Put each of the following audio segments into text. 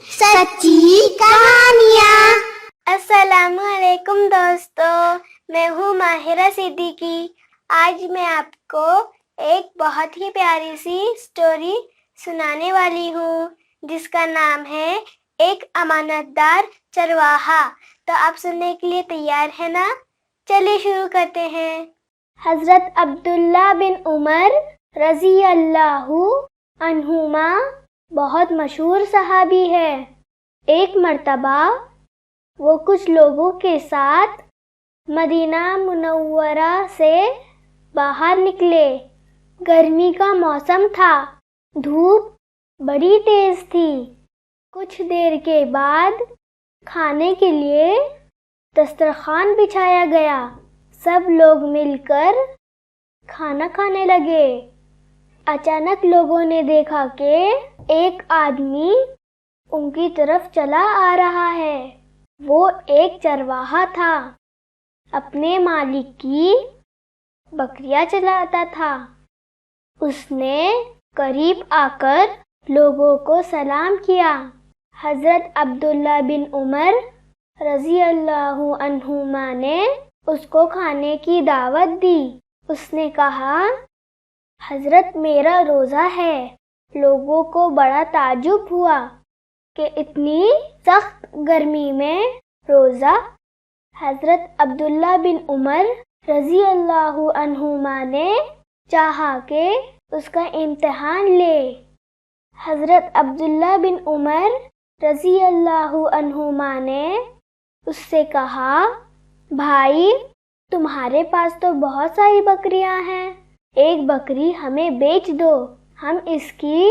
سچی کہانیاں۔ السلام علیکم دوستو، میں ہوں ماہرہ صدیقی۔ آج میں آپ کو ایک بہت ہی پیاری سی سٹوری سنانے والی ہوں جس کا نام ہے ایک امانت دار چرواہا۔ تو آپ سننے کے لیے تیار ہیں نا؟ چلیے شروع کرتے ہیں۔ حضرت عبداللہ بن عمر رضی اللہ عنہما بہت مشہور صحابی ہے۔ ایک مرتبہ وہ کچھ لوگوں کے ساتھ مدینہ منورہ سے باہر نکلے۔ گرمی کا موسم تھا، دھوپ بڑی تیز تھی۔ کچھ دیر کے بعد کھانے کے لیے دسترخوان بچھایا گیا۔ سب لوگ مل کر کھانا کھانے لگے۔ اچانک لوگوں نے دیکھا کہ ایک آدمی ان کی طرف چلا آ رہا ہے۔ وہ ایک چرواہا تھا، اپنے مالک کی بکریاں چلاتا تھا۔ اس نے قریب آ کر لوگوں کو سلام کیا۔ حضرت عبداللہ بن عمر رضی اللہ عنہما نے اس کو کھانے کی دعوت دی۔ اس نے کہا، حضرت میرا روزہ ہے۔ لوگوں کو بڑا تعجب ہوا کہ اتنی سخت گرمی میں روزہ۔ حضرت عبداللہ بن عمر رضی اللہ عنہما نے چاہا کہ اس کا امتحان لے۔ حضرت عبداللہ بن عمر رضی اللہ عنہما نے اس سے کہا، بھائی تمہارے پاس تو بہت ساری بکریاں ہیں، ایک بکری ہمیں بیچ دو، ہم اس کی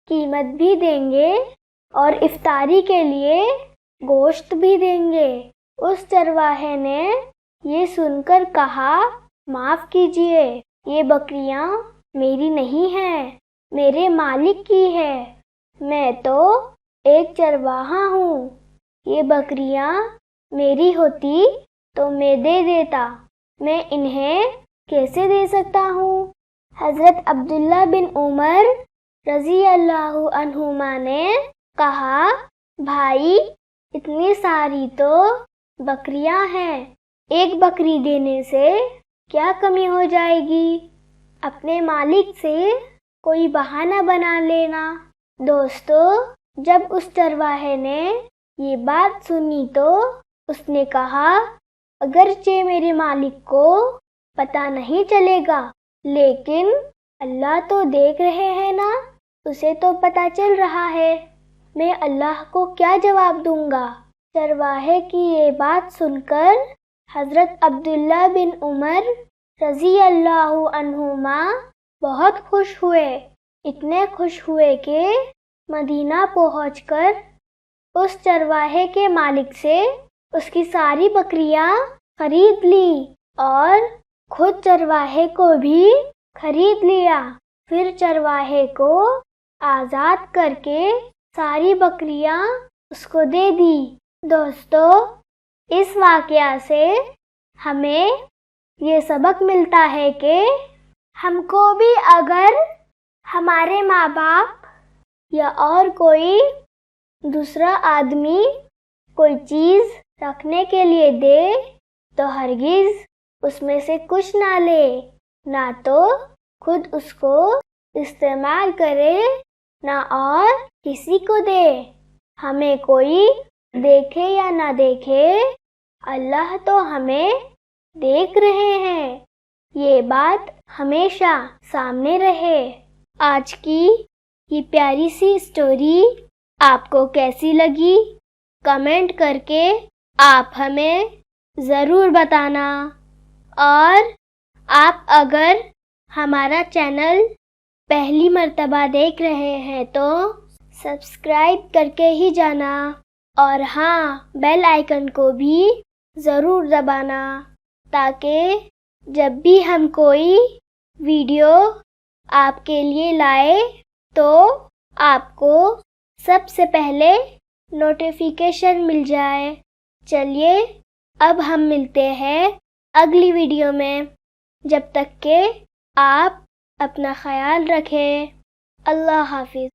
قیمت بھی دیں گے اور افطاری کے لیے گوشت بھی دیں گے۔ اس چرواہے نے یہ سن کر کہا، معاف کیجیے، یہ بکریاں میری نہیں ہیں، میرے مالک کی ہے۔ میں تو ایک چرواہا ہوں، یہ بکریاں میری ہوتی تو میں دے دیتا، میں انہیں کیسے دے سکتا ہوں؟ حضرت عبداللہ بن عمر رضی اللہ عنہما نے کہا، بھائی اتنی ساری تو بکریاں ہیں، ایک بکری دینے سے کیا کمی ہو جائے گی؟ اپنے مالک سے کوئی بہانہ بنا لینا۔ دوستو، جب اس چرواہے نے یہ بات سنی تو اس نے کہا، اگرچہ میرے مالک کو پتہ نہیں چلے گا، لیکن اللہ تو دیکھ رہے ہیں نا، اسے تو پتہ چل رہا ہے، میں اللہ کو کیا جواب دوں گا؟ چرواہے کی یہ بات سن کر حضرت عبداللہ بن عمر رضی اللہ عنہما بہت خوش ہوئے۔ اتنے خوش ہوئے کہ مدینہ پہنچ کر اس چرواہے کے مالک سے اس کی ساری بکریاں خرید لی اور خود چرواہے کو بھی خرید لیا۔ پھر چرواہے کو آزاد کر کے ساری بکریاں اس کو دے دی۔ دوستو، اس واقعہ سے ہمیں یہ سبق ملتا ہے کہ ہم کو بھی اگر ہمارے ماں باپ یا اور کوئی دوسرا آدمی کوئی چیز رکھنے کے لیے دے تو ہرگز اس میں سے کچھ نہ لے، نہ تو خود اس کو استعمال کرے نہ اور کسی کو دے۔ ہمیں کوئی دیکھے یا نہ دیکھے، اللہ تو ہمیں دیکھ رہے ہیں، یہ بات ہمیشہ سامنے رہے۔ آج کی یہ پیاری سی سٹوری آپ کو کیسی لگی؟ کمنٹ کر کے آپ ہمیں ضرور بتانا، اور آپ اگر ہمارا چینل پہلی مرتبہ دیکھ رہے ہیں تو سبسکرائب کر کے ہی جانا، اور ہاں بیل آئیکن کو بھی ضرور دبانا، تاکہ جب بھی ہم کوئی ویڈیو آپ کے لیے لائے تو آپ کو سب سے پہلے نوٹیفیکیشن مل جائے۔ چلیے اب ہم ملتے ہیں اگلی ویڈیو میں، جب تک کہ آپ اپنا خیال رکھیں۔ اللہ حافظ۔